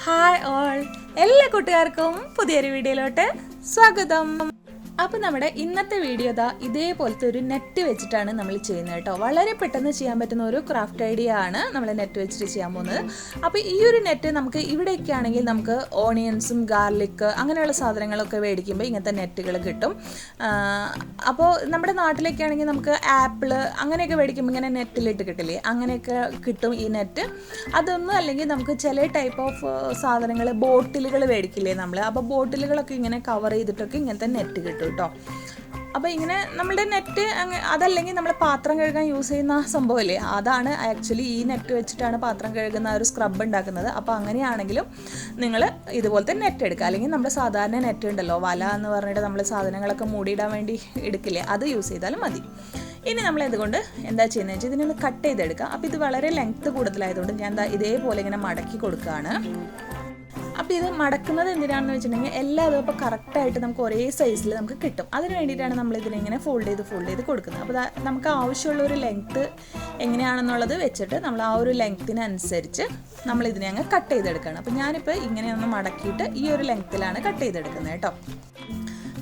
Hi all, എല്ലാ കൂട്ടുകാർക്കും പുതിയൊരു വീഡിയോയിലോട്ട് സ്വാഗതം. അപ്പോൾ നമ്മുടെ ഇന്നത്തെ വീഡിയോ ഇതേപോലത്തെ ഒരു നെറ്റ് വെച്ചിട്ടാണ് നമ്മൾ ചെയ്യുന്നത് കേട്ടോ. വളരെ പെട്ടെന്ന് ചെയ്യാൻ പറ്റുന്ന ഒരു ക്രാഫ്റ്റ് ഐഡിയ ആണ് നമ്മൾ നെറ്റ് വെച്ചിട്ട് ചെയ്യാൻ പോകുന്നത്. അപ്പോൾ ഈ ഒരു നെറ്റ് നമുക്ക് ഇവിടെയൊക്കെ ആണെങ്കിൽ നമുക്ക് ഓണിയൻസും ഗാർലിക് അങ്ങനെയുള്ള സാധനങ്ങളൊക്കെ മേടിക്കുമ്പോൾ ഇങ്ങനത്തെ നെറ്റുകൾ കിട്ടും. അപ്പോൾ നമ്മുടെ നാട്ടിലൊക്കെ ആണെങ്കിൽ നമുക്ക് ആപ്പിള് അങ്ങനെയൊക്കെ മേടിക്കുമ്പോൾ ഇങ്ങനെ നെറ്റിലിട്ട് കിട്ടില്ലേ, അങ്ങനെയൊക്കെ കിട്ടും ഈ നെറ്റ്. അതൊന്നും അല്ലെങ്കിൽ നമുക്ക് ചില ടൈപ്പ് ഓഫ് സാധനങ്ങൾ ബോട്ടിലുകൾ മേടിക്കില്ലേ നമ്മൾ, അപ്പോൾ ബോട്ടിലുകളൊക്കെ ഇങ്ങനെ കവർ ചെയ്തിട്ടൊക്കെ ഇങ്ങനത്തെ നെറ്റ് കിട്ടും കേട്ടോ. അപ്പോൾ ഇങ്ങനെ നമ്മുടെ നെറ്റ് അതല്ലെങ്കിൽ നമ്മൾ പാത്രം കഴുകാൻ യൂസ് ചെയ്യുന്ന സംഭവമല്ലേ, അതാണ് ആക്ച്വലി ഈ നെറ്റ് വെച്ചിട്ടാണ് പാത്രം കഴുകുന്ന ഒരു സ്ക്രബ് ഉണ്ടാക്കുന്നത്. അപ്പോൾ അങ്ങനെയാണെങ്കിലും നിങ്ങൾ ഇതുപോലത്തെ നെറ്റ് എടുക്കുക. അല്ലെങ്കിൽ നമ്മുടെ സാധാരണ നെറ്റ് ഉണ്ടല്ലോ, വല എന്ന് പറഞ്ഞിട്ട് നമ്മൾ സാധനങ്ങളൊക്കെ മൂടിയിടാൻ വേണ്ടി എടുക്കില്ലേ, അത് യൂസ് ചെയ്താലും മതി. ഇനി നമ്മൾ ഇതുകൊണ്ട് എന്താ ചെയ്യുന്നത് വെച്ചാൽ ഇതിനൊന്ന് കട്ട് ചെയ്തെടുക്കാം. അപ്പോൾ ഇത് വളരെ ലെങ്ത്ത് കൂടുതലായതുകൊണ്ട് ഞാൻ ഇതേപോലെ ഇങ്ങനെ മടക്കി കൊടുക്കുകയാണ്. അപ്പോൾ ഇത് മടക്കുന്നത് എന്തിനാണെന്ന് വെച്ചിട്ടുണ്ടെങ്കിൽ എല്ലാതും ഇപ്പോൾ കറക്റ്റായിട്ട് നമുക്ക് ഒരേ സൈസിൽ നമുക്ക് കിട്ടും. അതിന് വേണ്ടിയിട്ടാണ് നമ്മൾ ഇതിനിങ്ങനെ ഫോൾഡ് ചെയ്ത് കൊടുക്കുന്നത്. അപ്പോൾ നമുക്ക് ആവശ്യമുള്ള ഒരു ലെങ്ത്ത് എങ്ങനെയാണെന്നുള്ളത് വെച്ചിട്ട് നമ്മൾ ആ ഒരു ലെങ്ത്തിനനുസരിച്ച് നമ്മൾ ഇതിനെ അങ്ങ് കട്ട് ചെയ്തെടുക്കുകയാണ്. അപ്പോൾ ഞാനിപ്പോൾ ഇങ്ങനെയൊന്ന് മടക്കിയിട്ട് ഈ ഒരു ലെങ്ത്തിലാണ് കട്ട് ചെയ്തെടുക്കുന്നത് കേട്ടോ.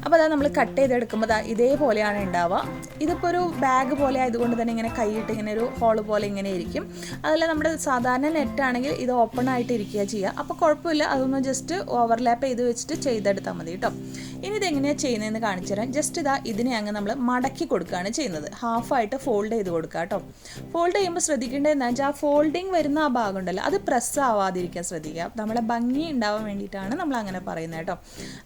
അപ്പോൾ നമ്മൾ കട്ട് ചെയ്തെടുക്കുമ്പോൾ ഇതേപോലെയാണ് ഉണ്ടാവുക. ഇതിപ്പോൾ ഒരു ബാഗ് പോലെ ആയതുകൊണ്ട് തന്നെ ഇങ്ങനെ കൈയിട്ട് ഇങ്ങനെ ഒരു ഹോള് പോലെ ഇങ്ങനെ ഇരിക്കും. അതല്ല നമ്മുടെ സാധാരണ നെറ്റാണെങ്കിൽ ഇത് ഓപ്പൺ ആയിട്ട് ഇരിക്കുക ചെയ്യുക. അപ്പോൾ കുഴപ്പമില്ല, അതൊന്ന് ജസ്റ്റ് ഓവർലാപ്പ് ചെയ്ത് വെച്ചിട്ട് ചെയ്തെടുത്താൽ മതി കേട്ടോ. ഇനി ഇതെങ്ങനെയാണ് ചെയ്യുന്നതെന്ന് കാണിച്ചു തരാം. ജസ്റ്റ് ഇതിനെ അങ്ങ് നമ്മൾ മടക്കി കൊടുക്കുകയാണ് ചെയ്യുന്നത്. ഹാഫായിട്ട് ഫോൾഡ് ചെയ്ത് കൊടുക്കുക കേട്ടോ. ഫോൾഡ് ചെയ്യുമ്പോൾ ശ്രദ്ധിക്കേണ്ടത് എന്താണെന്ന് വെച്ചാൽ ആ ഫോൾഡിങ് വരുന്ന ആ ഭാഗം ഉണ്ടല്ലോ, അത് പ്രസ് ആവാതിരിക്കാൻ ശ്രദ്ധിക്കുക. നമ്മളെ ഭംഗി ഉണ്ടാവാൻ വേണ്ടിയിട്ടാണ് നമ്മൾ അങ്ങനെ പറയുന്നത് കേട്ടോ.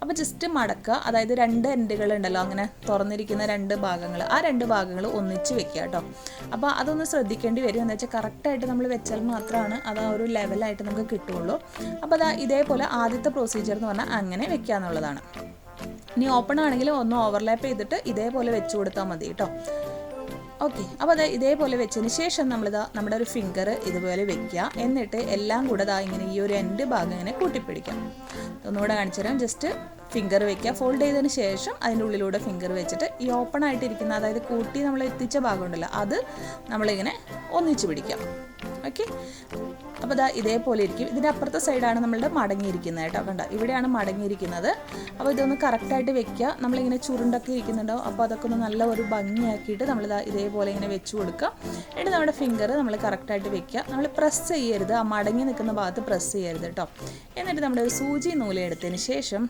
അപ്പോൾ ജസ്റ്റ് മടക്കുക, അതായത് രണ്ട് എൻഡുകളുണ്ടല്ലോ അങ്ങനെ തുറന്നിരിക്കുന്ന രണ്ട് ഭാഗങ്ങൾ, ആ രണ്ട് ഭാഗങ്ങൾ ഒന്നിച്ച് വെക്കുക കേട്ടോ. അപ്പോൾ അതൊന്ന് ശ്രദ്ധിക്കേണ്ടി വരും. എന്ന് വെച്ചാൽ കറക്റ്റായിട്ട് നമ്മൾ വെച്ചാൽ മാത്രമാണ് അത് ആ ഒരു ലെവലായിട്ട് നമുക്ക് കിട്ടുകയുള്ളൂ. അപ്പോൾ ഇതേപോലെ ആദ്യത്തെ പ്രൊസീജിയർ എന്ന് പറഞ്ഞാൽ അങ്ങനെ വെക്കുക എന്നുള്ളതാണ്. ഇനി ഓപ്പൺ ആണെങ്കിലും ഒന്ന് ഓവർലാപ്പ് ചെയ്തിട്ട് ഇതേപോലെ വെച്ച് കൊടുത്താൽ മതി കേട്ടോ. ഓക്കെ, അപ്പോൾ ഇതേപോലെ വെച്ചതിന് ശേഷം നമ്മുടെ ഒരു ഫിംഗർ ഇതുപോലെ വെക്കുക. എന്നിട്ട് എല്ലാം കൂടെ ഇങ്ങനെ ഈ ഒരു എൻഡ് ഭാഗം ഇങ്ങനെ കൂട്ടിപ്പിടിക്കാം. ഒന്നുകൂടെ കാണിച്ചു തരാം. ജസ്റ്റ് ഫിംഗർ വെക്കുക. ഫോൾഡ് ചെയ്തതിന് ശേഷം അതിൻ്റെ ഉള്ളിലൂടെ ഫിംഗർ വെച്ചിട്ട് ഈ ഓപ്പൺ ആയിട്ടിരിക്കുന്ന, അതായത് കൂട്ടി നമ്മൾ എത്തിച്ച ഭാഗം ഉണ്ടല്ലോ, അത് നമ്മളിങ്ങനെ ഒന്നിച്ച് പിടിക്കാം. ഓക്കെ, അപ്പോൾ ഇതേപോലെ ഇരിക്കും. ഇതിൻ്റെ അപ്പുറത്തെ സൈഡാണ് നമ്മളുടെ മടങ്ങിയിരിക്കുന്നത് കേട്ടോ. കണ്ട, ഇവിടെയാണ് മടങ്ങിയിരിക്കുന്നത്. അപ്പോൾ ഇതൊന്ന് കറക്റ്റായിട്ട് വെക്കുക. നമ്മളിങ്ങനെ ചുരുണ്ടൊക്കെ ഇരിക്കുന്നുണ്ടാവും, അപ്പോൾ അതൊക്കെ ഒന്ന് നല്ല ഒരു ഭംഗിയാക്കിയിട്ട് നമ്മൾ ഇതേപോലെ ഇങ്ങനെ വെച്ച് കൊടുക്കുക. എന്നിട്ട് നമ്മുടെ ഫിംഗർ നമ്മൾ കറക്റ്റായിട്ട് വെക്കുക. നമ്മൾ പ്രസ് ചെയ്യരുത്, ആ മടങ്ങി നിൽക്കുന്ന ഭാഗത്ത് പ്രസ് ചെയ്യരുത് കേട്ടോ. എന്നിട്ട് നമ്മുടെ ഒരു സൂചി നൂല് എടുത്തതിന് ശേഷം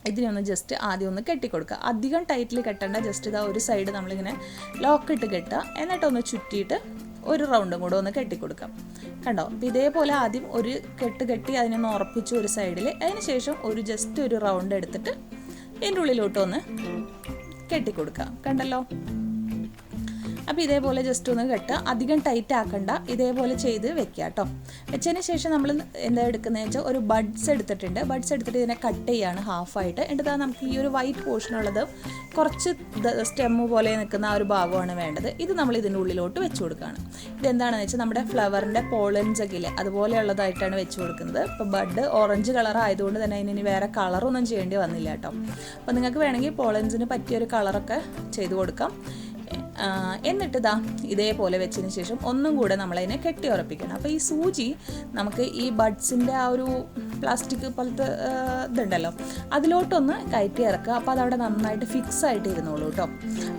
ഇതിനൊന്ന് ജസ്റ്റ് ആദ്യം ഒന്ന് കെട്ടിക്കൊടുക്കുക. അധികം ടൈറ്റിൽ കെട്ടണ്ട, ജസ്റ്റ് ഒരു സൈഡ് നമ്മളിങ്ങനെ ലോക്കിട്ട് കെട്ടുക. എന്നിട്ടൊന്ന് ചുറ്റിയിട്ട് ഒരു റൗണ്ടും കൂടെ ഒന്ന് കെട്ടിക്കൊടുക്കാം. കണ്ടോ, അപ്പോൾ ഇതേപോലെ ആദ്യം ഒരു കെട്ടി അതിനൊന്ന് ഉറപ്പിച്ചു ഒരു സൈഡിൽ. അതിന് ശേഷം ജസ്റ്റ് ഒരു റൗണ്ട് എടുത്തിട്ട് ഇതിൻ്റെ ഉള്ളിലോട്ടൊന്ന് കെട്ടിക്കൊടുക്കുക. കണ്ടല്ലോ, അപ്പോൾ ഇതേപോലെ ജസ്റ്റ് ഒന്ന് കെട്ടുക. അധികം ടൈറ്റ് ആക്കണ്ട, ഇതേപോലെ ചെയ്ത് വെക്കുക കേട്ടോ. വെച്ചതിന് ശേഷം നമ്മൾ എന്താ എടുക്കുന്നതെന്ന് വെച്ചാൽ ഒരു ബഡ്സ് എടുത്തിട്ടുണ്ട്. ബഡ്സ് എടുത്തിട്ട് ഇതിനെ കട്ട് ചെയ്യാണ് ഹാഫായിട്ട്. എന്നിട്ട് നമുക്ക് ഈ ഒരു വൈറ്റ് പോർഷനുള്ളത് കുറച്ച് സ്റ്റെമ്മ് പോലെ നിൽക്കുന്ന ആ ഒരു ഭാഗമാണ് വേണ്ടത്. ഇത് നമ്മൾ ഇതിൻ്റെ ഉള്ളിലോട്ട് വെച്ച് കൊടുക്കുകയാണ്. ഇതെന്താണെന്ന് വെച്ചാൽ നമ്മുടെ ഫ്ലവറിൻ്റെ പോളൻസ് ഒക്കെ ഇല്ലേ, അതുപോലെയുള്ളതായിട്ടാണ് വെച്ച് കൊടുക്കുന്നത്. ഇപ്പോൾ ബഡ് ഓറഞ്ച് കളർ ആയതുകൊണ്ട് തന്നെ അതിന് വേറെ കളറൊന്നും ചെയ്യേണ്ടി വന്നില്ല കേട്ടോ. അപ്പോൾ നിങ്ങൾക്ക് വേണമെങ്കിൽ പോളൻസിന് പറ്റിയൊരു കളറൊക്കെ ചെയ്ത് കൊടുക്കാം. എന്നിട്ട് ഇതേപോലെ വെച്ചതിന് ശേഷം ഒന്നും കൂടെ നമ്മളതിനെ കെട്ടി ഉറപ്പിക്കണം. അപ്പോൾ ഈ സൂചി നമുക്ക് ഈ ബഡ്സിൻ്റെ ആ ഒരു പ്ലാസ്റ്റിക് പോലത്തെ ഇതുണ്ടല്ലോ, അതിലോട്ടൊന്ന് കയറ്റി ഇറക്കുക. അപ്പോൾ അതവിടെ നന്നായിട്ട് ഫിക്സ് ആയിട്ട് ഇരുന്നോളൂ കേട്ടോ.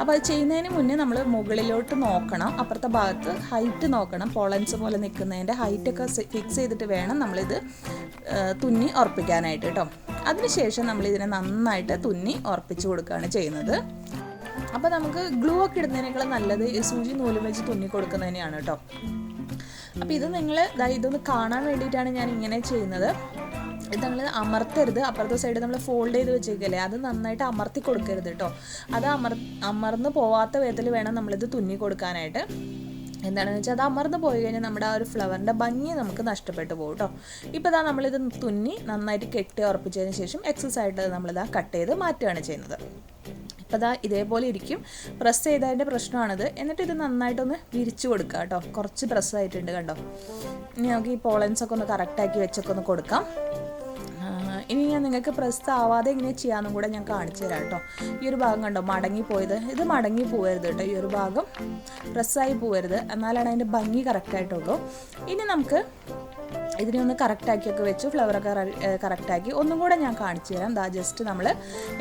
അപ്പോൾ അത് ചെയ്യുന്നതിന് മുന്നേ നമ്മൾ മുകളിലോട്ട് നോക്കണം, അപ്പുറത്തെ ഭാഗത്ത് ഹൈറ്റ് നോക്കണം. പോളൻസ് പോലെ നിൽക്കുന്നതിൻ്റെ ഹൈറ്റൊക്കെ ഫിക്സ് ചെയ്തിട്ട് വേണം നമ്മളിത് തുന്നി ഉറപ്പിക്കാനായിട്ട് കേട്ടോ. അതിനുശേഷം നമ്മളിതിനെ നന്നായിട്ട് തുന്നി ഉറപ്പിച്ച് കൊടുക്കുകയാണ് ചെയ്യുന്നത്. അപ്പോൾ നമുക്ക് ഗ്ലൂ ഒക്കെ ഇടുന്നതിനേക്കാളും നല്ലത് ഈ സൂചി നൂലും വെച്ച് തുന്നി കൊടുക്കുന്നതിനെയാണ് കേട്ടോ. അപ്പോൾ ഇത് നിങ്ങൾ ഇതൊന്ന് കാണാൻ വേണ്ടിയിട്ടാണ് ഞാൻ ഇങ്ങനെ ചെയ്യുന്നത്. ഇത് നമ്മൾ അമർത്തരുത്. അപ്പുറത്തെ സൈഡ് നമ്മൾ ഫോൾഡ് ചെയ്ത് വെച്ചേക്കല്ലേ, അത് നന്നായിട്ട് അമർത്തി കൊടുക്കരുത് കേട്ടോ. അത് അമർന്ന് പോവാത്ത വിധത്തിൽ വേണം നമ്മളിത് തുന്നി കൊടുക്കാനായിട്ട്. എന്താണെന്ന് വെച്ചാൽ അത് അമർന്ന് പോയി കഴിഞ്ഞാൽ നമ്മുടെ ആ ഒരു ഫ്ലവറിൻ്റെ ഭംഗി നമുക്ക് നഷ്ടപ്പെട്ടു പോകും കേട്ടോ. ഇപ്പോൾ നമ്മളിത് തുന്നി നന്നായിട്ട് കെട്ടി ഉറപ്പിച്ചതിന് ശേഷം എക്സസ് ആയിട്ട് നമ്മളിത് കട്ട് ചെയ്ത് മാറ്റുകയാണ് ചെയ്യുന്നത്. അപ്പോൾ ഇതേപോലെ ഇരിക്കും. പ്രസ് ചെയ്തതിൻ്റെ പ്രശ്നമാണിത്. എന്നിട്ട് ഇത് നന്നായിട്ടൊന്ന് വിരിച്ചു കൊടുക്കുക കേട്ടോ. കുറച്ച് പ്രസ്സായിട്ടുണ്ട് കണ്ടോ. ഇനി നമുക്ക് ഈ പോളൻസൊക്കെ ഒന്ന് കറക്റ്റാക്കി വെച്ചൊക്കെ ഒന്ന് കൊടുക്കാം. ഇനി ഞാൻ നിങ്ങൾക്ക് പ്രസ് ആവാതെ എങ്ങനെ ചെയ്യാമെന്നും കൂടെ ഞാൻ കാണിച്ചു തരാം കേട്ടോ. ഈ ഒരു ഭാഗം കണ്ടോ മടങ്ങിപ്പോയത്, ഇത് മടങ്ങി പോകരുത് കേട്ടോ. ഈ ഒരു ഭാഗം പ്രസ്സായി പോകരുത്, എന്നാലാണ് അതിൻ്റെ ഭംഗി കറക്റ്റായിട്ടുള്ളൂ. ഇനി നമുക്ക് ഇതിനെ ഒന്ന് കറക്റ്റാക്കിയൊക്കെ വെച്ചു, ഫ്ലവറൊക്കെ കറക്റ്റാക്കി. ഒന്നും കൂടെ ഞാൻ കാണിച്ചു തരാം. ജസ്റ്റ് നമ്മൾ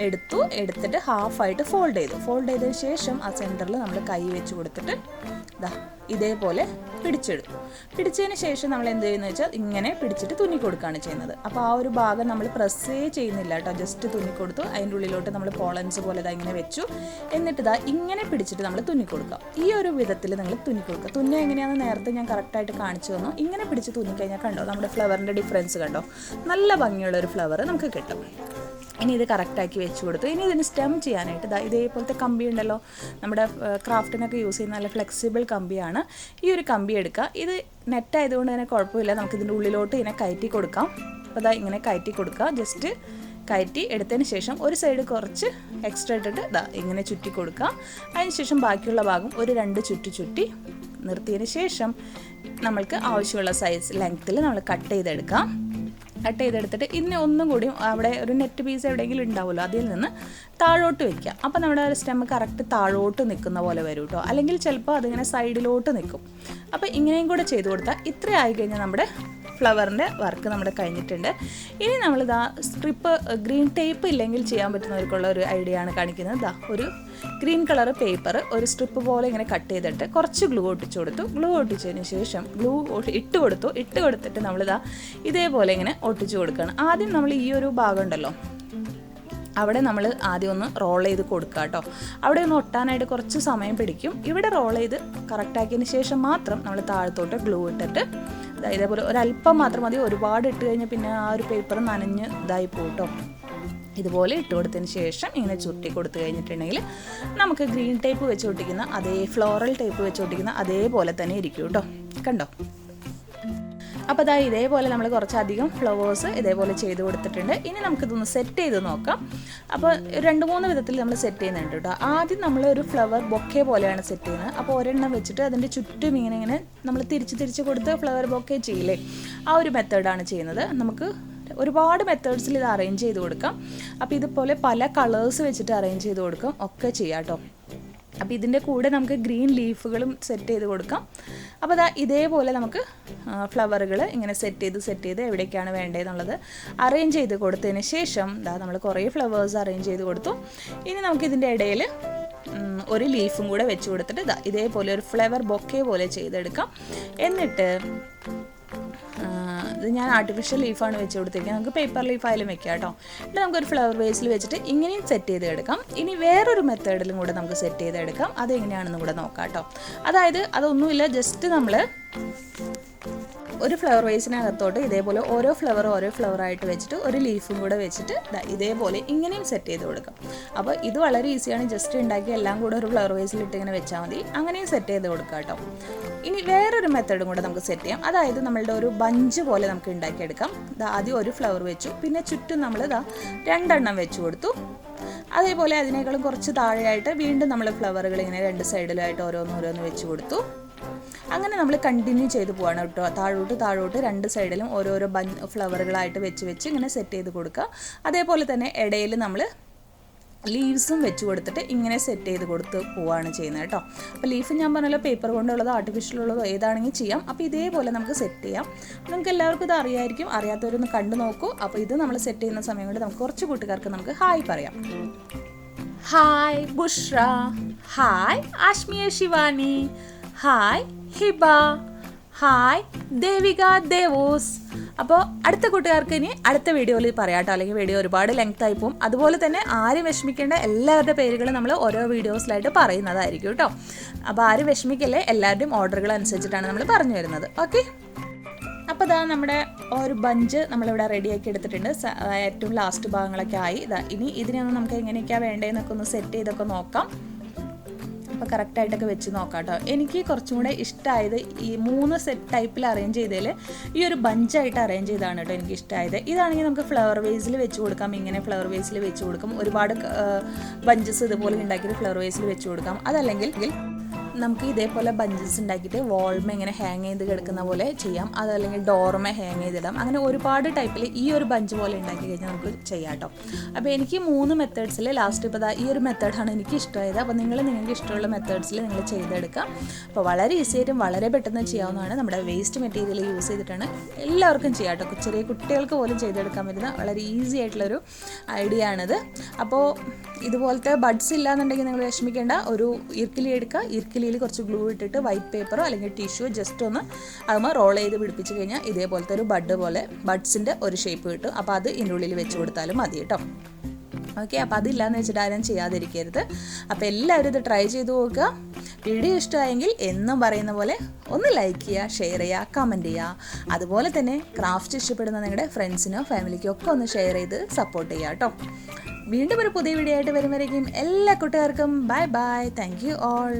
എടുത്തിട്ട് ഹാഫായിട്ട് ഫോൾഡ് ചെയ്തതിന് ശേഷം ആ സെൻറ്ററിൽ നമ്മൾ കൈ വെച്ച് കൊടുത്തിട്ട് ഇതേപോലെ പിടിച്ചതിന് ശേഷം നമ്മൾ എന്ത് ചെയ്യുന്നത് വെച്ചാൽ ഇങ്ങനെ പിടിച്ചിട്ട് തുന്നി കൊടുക്കുകയാണ് ചെയ്യുന്നത്. അപ്പോൾ ആ ഒരു ഭാഗം നമ്മൾ പ്രസ്സേ ചെയ്യുന്നില്ല കേട്ടോ, ജസ്റ്റ് തുന്നി കൊടുത്തു. അതിൻ്റെ ഉള്ളിലോട്ട് നമ്മൾ പോളൻസ് പോലെ ഇങ്ങനെ വെച്ചു. എന്നിട്ട് ഇങ്ങനെ പിടിച്ചിട്ട് നമ്മൾ തുന്നി കൊടുക്കുക. ഈ ഒരു വിധത്തിൽ നിങ്ങൾ തുന്നി കൊടുക്കുക. തുന്നി എങ്ങനെയാണെന്ന് നേരത്തെ ഞാൻ കറക്റ്റായിട്ട് കാണിച്ചു തന്നു. ഇങ്ങനെ പിടിച്ച് തുന്നിക്കഴിഞ്ഞാൽ കണ്ടോ നമ്മുടെ ഫ്ലവറിൻ്റെ ഡിഫറൻസ് കണ്ടോ, നല്ല ഭംഗിയുള്ളൊരു ഫ്ലവർ നമുക്ക് കിട്ടും. ഇനി ഇത് കറക്റ്റാക്കി വെച്ച് കൊടുത്തു. ഇനി ഇതിന് സ്റ്റെം ചെയ്യാനായിട്ട് ഇതേപോലത്തെ കമ്പി ഉണ്ടല്ലോ, നമ്മുടെ ക്രാഫ്റ്റിനൊക്കെ യൂസ് ചെയ്യുന്ന നല്ല ഫ്ലെക്സിബിൾ കമ്പിയാണ്. ഈ ഒരു കമ്പി എടുക്കുക. ഇത് നെറ്റ് ആയതുകൊണ്ട് തന്നെ കുഴപ്പമില്ല, നമുക്കിതിൻ്റെ ഉള്ളിലോട്ട് ഇങ്ങനെ കയറ്റി കൊടുക്കാം. അപ്പോൾ ഇങ്ങനെ കയറ്റി കൊടുക്കുക. ജസ്റ്റ് കയറ്റി എടുത്തതിന് ശേഷം ഒരു സൈഡ് കുറച്ച് എക്സ്ട്രാ ഇട്ടിട്ട് ഇങ്ങനെ ചുറ്റി കൊടുക്കുക. അതിന് ശേഷം ബാക്കിയുള്ള ഭാഗം ഒരു 2 ചുറ്റി നിർത്തിയതിന് ശേഷം നമ്മൾക്ക് ആവശ്യമുള്ള സൈസ് ലെങ്ത്തിൽ നമ്മൾ കട്ട് ചെയ്തെടുത്തിട്ട് ഇന്ന് ഒന്നും കൂടി അവിടെ ഒരു നെറ്റ് പീസ് എവിടെയെങ്കിലും ഉണ്ടാവുമല്ലോ, അതിൽ നിന്ന് താഴോട്ട് വയ്ക്കുക. അപ്പോൾ നമ്മുടെ സ്റ്റെം കറക്റ്റ് താഴോട്ട് നിൽക്കുന്ന പോലെ വരും കേട്ടോ, അല്ലെങ്കിൽ ചിലപ്പോൾ അതിങ്ങനെ സൈഡിലോട്ട് നിൽക്കും. അപ്പോൾ ഇങ്ങനെയും കൂടെ ചെയ്ത് കൊടുത്താൽ ഇത്ര ആയി കഴിഞ്ഞാൽ നമ്മുടെ ഫ്ലവറിൻ്റെ വർക്ക് നമ്മുടെ കഴിഞ്ഞിട്ടുണ്ട്. ഇനി നമ്മളിതാ സ്ട്രിപ്പ് ഗ്രീൻ ടേപ്പ് ഇല്ലെങ്കിൽ ചെയ്യാൻ പറ്റുന്നവർക്കുള്ള ഒരു ഐഡിയ ആണ് കാണിക്കുന്നത്. ഒരു ഗ്രീൻ കളർ പേപ്പർ ഒരു സ്ട്രിപ്പ് പോലെ ഇങ്ങനെ കട്ട് ചെയ്തിട്ട് കുറച്ച് ഗ്ലൂ ഒട്ടിച്ചു കൊടുത്തു. ഗ്ലൂ ഒട്ടിച്ചതിന് ശേഷം ഇട്ട് കൊടുത്തിട്ട് നമ്മളിതാ ഇതേപോലെ ഇങ്ങനെ ഒട്ടിച്ചു കൊടുക്കുകയാണ്. ആദ്യം നമ്മൾ ഈ ഒരു ഭാഗം ഉണ്ടല്ലോ, അവിടെ നമ്മൾ ആദ്യം ഒന്ന് റോൾ ചെയ്ത് കൊടുക്കുക കേട്ടോ. അവിടെ ഒന്ന് ഒട്ടാനായിട്ട് കുറച്ച് സമയം പിടിക്കും. ഇവിടെ റോൾ ചെയ്ത് കറക്റ്റാക്കിയതിന് ശേഷം മാത്രം നമ്മൾ താഴത്തോട്ട് ഗ്ലൂ ഇട്ടിട്ട് ഇതേപോലെ ഒരല്പം മാത്രം മതി. ഒരുപാട് ഇട്ട് കഴിഞ്ഞാൽ പിന്നെ ആ ഒരു പേപ്പർ നനഞ്ഞ് ഇതായി പോട്ടോ. ഇതുപോലെ ഇട്ട് കൊടുത്തതിന് ശേഷം ഇങ്ങനെ ചുരുട്ടി കൊടുത്തു കഴിഞ്ഞിട്ടുണ്ടെങ്കിൽ നമുക്ക് ഗ്രീൻ ടേപ്പ് വെച്ച് ഒട്ടിക്കുന്ന അതേ ഫ്ലോറൽ ടേപ്പ് വെച്ച് ഒട്ടിക്കുന്ന അതേപോലെ തന്നെ ഇരിക്കും കേട്ടോ. കണ്ടോ? അപ്പോൾ ഇതേപോലെ നമ്മൾ കുറച്ചധികം ഫ്ലവേഴ്സ് ഇതേപോലെ ചെയ്ത് കൊടുത്തിട്ടുണ്ട്. ഇനി നമുക്കിതൊന്ന് സെറ്റ് ചെയ്ത് നോക്കാം. അപ്പോൾ 2-3 വിധത്തിൽ നമ്മൾ സെറ്റ് ചെയ്യുന്നുണ്ട് കേട്ടോ. ആദ്യം നമ്മൾ ഒരു ഫ്ലവർ ബൊക്കെ പോലെയാണ് സെറ്റ് ചെയ്യുന്നത്. അപ്പോൾ ഒരെണ്ണം വെച്ചിട്ട് അതിൻ്റെ ചുറ്റും ഇങ്ങനെ നമ്മൾ തിരിച്ച് കൊടുത്ത് ഫ്ലവർ ബൊക്കെ ചെയ്യില്ലേ, ആ ഒരു മെത്തേഡാണ് ചെയ്യുന്നത്. നമുക്ക് ഒരുപാട് മെത്തേഡ്സിൽ ഇത് അറേഞ്ച് ചെയ്ത് കൊടുക്കാം. അപ്പോൾ ഇതുപോലെ പല കളേഴ്സ് വെച്ചിട്ട് അറേഞ്ച് ചെയ്ത് കൊടുക്കാം, ഒക്കെ ചെയ്യാം കേട്ടോ. അപ്പോൾ ഇതിൻ്റെ കൂടെ നമുക്ക് ഗ്രീൻ ലീഫുകളും സെറ്റ് ചെയ്ത് കൊടുക്കാം. അപ്പോൾ ഇതേപോലെ നമുക്ക് ഫ്ലവറുകൾ ഇങ്ങനെ സെറ്റ് ചെയ്ത് എവിടേക്കാണ് വേണ്ടതെന്നുള്ളത് അറേഞ്ച് ചെയ്ത് കൊടുത്തതിന് ശേഷം നമ്മൾ കുറേ ഫ്ലവേഴ്സ് അറേഞ്ച് ചെയ്ത് കൊടുത്തു. ഇനി നമുക്കിതിൻ്റെ ഇടയിൽ ഒരു ലീഫും കൂടെ വെച്ച് കൊടുത്തിട്ട് ഇതേപോലെ ഒരു ഫ്ലവർ ബൊക്കെ പോലെ ചെയ്തെടുക്കാം. എന്നിട്ട് ഇത് ഞാൻ ആർട്ടിഫിഷ്യൽ ലീഫാണ് വെച്ച് കൊടുത്തിരിക്കുന്നത്. നമുക്ക് പേപ്പർ ലീഫായാലും വെക്കാം കേട്ടോ. എന്നിട്ട് നമുക്കൊരു ഫ്ലവർ വേസിൽ വെച്ചിട്ട് ഇങ്ങനെയും സെറ്റ് ചെയ്തെടുക്കാം. ഇനി വേറൊരു മെത്തേഡിലും കൂടെ നമുക്ക് സെറ്റ് ചെയ്തെടുക്കാം. അതെങ്ങനെയാണെന്ന് കൂടെ നോക്കാം കേട്ടോ. അതായത് അതൊന്നുമില്ല, ജസ്റ്റ് നമ്മൾ ഒരു ഫ്ലവർ വേസിനകത്തോട്ട് ഇതേപോലെ ഓരോ ഫ്ലവറായിട്ട് വെച്ചിട്ട് ഒരു ലീഫും കൂടെ വെച്ചിട്ട് ഇതേപോലെ ഇങ്ങനെയും സെറ്റ് ചെയ്ത് കൊടുക്കാം. അപ്പോൾ ഇത് വളരെ ഈസിയാണ്. ജസ്റ്റ് ഉണ്ടാക്കി എല്ലാം കൂടെ ഒരു ഫ്ലവർ വേസിലിട്ട് ഇങ്ങനെ വെച്ചാൽ മതി. അങ്ങനെയും സെറ്റ് ചെയ്ത് കൊടുക്കാം കേട്ടോ. ഇനി വേറൊരു മെത്തേഡും കൂടെ നമുക്ക് സെറ്റ് ചെയ്യാം. അതായത് നമ്മളുടെ ഒരു ബഞ്ച് പോലെ നമുക്ക് ഉണ്ടാക്കിയെടുക്കാം. ആദ്യം ഒരു ഫ്ലവർ വെച്ചു, പിന്നെ ചുറ്റും നമ്മൾ 2 എണ്ണം വെച്ച് കൊടുത്തു. അതേപോലെ അതിനേക്കാളും കുറച്ച് താഴെയായിട്ട് വീണ്ടും നമ്മൾ ഫ്ലവറുകൾ ഇങ്ങനെ 2 സൈഡിലായിട്ട് ഓരോന്ന് വെച്ച് കൊടുത്തു. അങ്ങനെ നമ്മൾ കണ്ടിന്യൂ ചെയ്ത് പോവാണ് കേട്ടോ. താഴോട്ട് 2 സൈഡിലും ഓരോരോ ഫ്ലവറുകളായിട്ട് വെച്ച് ഇങ്ങനെ സെറ്റ് ചെയ്ത് കൊടുക്കുക. അതേപോലെ തന്നെ ഇടയിൽ നമ്മൾ ലീവ്സും വെച്ച് കൊടുത്തിട്ട് ഇങ്ങനെ സെറ്റ് ചെയ്ത് കൊടുത്ത് പോവുകയാണ് ചെയ്യുന്നത് കേട്ടോ. അപ്പോൾ ലീഫ് ഞാൻ പറഞ്ഞല്ലോ, പേപ്പർ കൊണ്ടുള്ളതോ ആർട്ടിഫിഷ്യൽ ഉള്ളതോ ഏതാണെങ്കിൽ ചെയ്യാം. അപ്പോൾ ഇതേപോലെ നമുക്ക് സെറ്റ് ചെയ്യാം. നിങ്ങൾക്ക് എല്ലാവർക്കും ഇത് അറിയായിരിക്കും. അറിയാത്തവരൊന്ന് കണ്ടു നോക്കൂ. അപ്പോൾ ഇത് നമ്മൾ സെറ്റ് ചെയ്യുന്ന സമയം കൊണ്ട് നമുക്ക് കുറച്ച് കൂട്ടുകാർക്ക് നമുക്ക് ഹായ് പറയാം. Hi Bushra, hi Ashmiya Shivani, hi Hiba, hi Devika ദേവോസ്. അപ്പോൾ അടുത്ത കൂട്ടുകാർക്ക് ഇനി അടുത്ത വീഡിയോയിൽ പറയാം കേട്ടോ, അല്ലെങ്കിൽ വീഡിയോ ഒരുപാട് ലെങ്ത് ആയി പോകും. അതുപോലെ തന്നെ ആരും വിഷമിക്കേണ്ട, എല്ലാവരുടെ പേരുകൾ നമ്മൾ ഓരോ വീഡിയോസിലായിട്ട് പറയുന്നതായിരിക്കും കേട്ടോ. അപ്പോൾ ആരും വിഷമിക്കല്ലേ, എല്ലാവരുടെയും ഓർഡറുകൾ അനുസരിച്ചിട്ടാണ് നമ്മൾ പറഞ്ഞു വരുന്നത്. ഓക്കെ, അപ്പോൾ നമ്മുടെ ഒരു ബഞ്ച് നമ്മളിവിടെ റെഡിയാക്കി എടുത്തിട്ടുണ്ട്. ഏറ്റവും ലാസ്റ്റ് ഭാഗങ്ങളൊക്കെ ആയി. ഇനി ഇതിനൊന്ന് നമുക്ക് എങ്ങനെയൊക്കെയാണ് വേണ്ടതെന്നൊക്കെ ഒന്ന് സെറ്റ് ചെയ്തൊക്കെ നോക്കാം. അപ്പോൾ കറക്റ്റായിട്ടൊക്കെ വെച്ച് നോക്കാം കേട്ടോ. എനിക്ക് കുറച്ചും കൂടെ ഇഷ്ടമായത് ഈ 3 സെറ്റ് ടൈപ്പിൽ അറേഞ്ച് ചെയ്തതിൽ ഈ ഒരു ബഞ്ചായിട്ട് അറേഞ്ച് ചെയ്താണ് കേട്ടോ എനിക്ക് ഇഷ്ടമായത്. ഇതാണെങ്കിൽ നമുക്ക് ഫ്ലവർ വേസിൽ വെച്ച് കൊടുക്കാം. ഇങ്ങനെ ഫ്ലവർ വേസിൽ വെച്ച് കൊടുക്കാം. ഒരുപാട് ബഞ്ചസ് ഇതുപോലെ ഉണ്ടാക്കിയിട്ട് ഫ്ലവർ വേസിൽ വെച്ച് കൊടുക്കാം. അതല്ലെങ്കിൽ നമുക്ക് ഇതേപോലെ ബഞ്ചസ് ഉണ്ടാക്കിയിട്ട് വാൾമേ ഇങ്ങനെ ഹാങ് ചെയ്ത് കിടക്കുന്ന പോലെ ചെയ്യാം, അതല്ലെങ്കിൽ ഡോർമേ ഹാങ് ചെയ്തിടാം. അങ്ങനെ ഒരുപാട് ടൈപ്പിൽ ഈ ഒരു ബഞ്ച് പോലെ ഉണ്ടാക്കി കഴിഞ്ഞാൽ നമുക്ക് ചെയ്യാം കേട്ടോ. അപ്പോൾ എനിക്ക് 3 മെത്തേഡ്സിൽ ലാസ്റ്റ് ഇപ്പോൾ ഈ ഒരു മെത്തേഡാണ് എനിക്ക് ഇഷ്ടമായത്. അപ്പോൾ നിങ്ങൾക്ക് ഇഷ്ടമുള്ള മെത്തേഡ്സിൽ നിങ്ങൾ ചെയ്തെടുക്കാം. അപ്പോൾ വളരെ ഈസി ആയിട്ടും വളരെ പെട്ടെന്ന് ചെയ്യാവുന്നതാണ്. നമ്മുടെ വേസ്റ്റ് മെറ്റീരിയൽ യൂസ് ചെയ്തിട്ടാണ് എല്ലാവർക്കും ചെയ്യാം കേട്ടോ. ചെറിയ കുട്ടികൾക്ക് പോലും ചെയ്തെടുക്കാൻ പറ്റുന്ന വളരെ ഈസി ആയിട്ടുള്ളൊരു ഐഡിയ ആണിത്. അപ്പോൾ ഇതുപോലത്തെ ബഡ്സ് ഇല്ലാന്നുണ്ടെങ്കിൽ നിങ്ങൾ വിഷമിക്കേണ്ട, ഒരു ഇർക്കിലി എടുക്കുക, ഇർക്കിലിയിൽ കുറച്ച് ഗ്ലൂ ഇട്ടിട്ട് വൈറ്റ് പേപ്പറോ അല്ലെങ്കിൽ ടിഷ്യൂ ജസ്റ്റ് ഒന്ന് അതുമ്പോൾ റോൾ ചെയ്ത് പിടിപ്പിച്ച് കഴിഞ്ഞാൽ ഇതേപോലത്തെ ഒരു ബഡ് പോലെ ബഡ്സിൻ്റെ ഒരു ഷേപ്പ് കിട്ടും. അപ്പോൾ അത് ഇതിൻ്റെ ഉള്ളിൽ വെച്ച് കൊടുത്താലും മതി കേട്ടോ. ഓക്കെ, അപ്പോൾ അതില്ലാന്ന് വെച്ചിട്ട് ആരും ചെയ്യാതിരിക്കരുത്. അപ്പോൾ എല്ലാവരും ഇത് ട്രൈ ചെയ്ത് നോക്കുക. വീഡിയോ ഇഷ്ടമായെങ്കിൽ എന്നും പറയുന്ന പോലെ ഒന്ന് ലൈക്ക് ചെയ്യുക, ഷെയർ ചെയ്യുക, കമൻറ്റ് ചെയ്യുക. അതുപോലെ തന്നെ ക്രാഫ്റ്റ് ഇഷ്ടപ്പെടുന്ന നിങ്ങളുടെ ഫ്രണ്ട്സിനോ ഫാമിലിക്കോ ഒക്കെ ഒന്ന് ഷെയർ ചെയ്ത് സപ്പോർട്ട് ചെയ്യുക കേട്ടോ. വീണ്ടും ഒരു പുതിയ വീഡിയോ ആയിട്ട് വരുമ്പോഴേക്കും എല്ലാ കൂട്ടുകാർക്കും bye bye. Thank you all.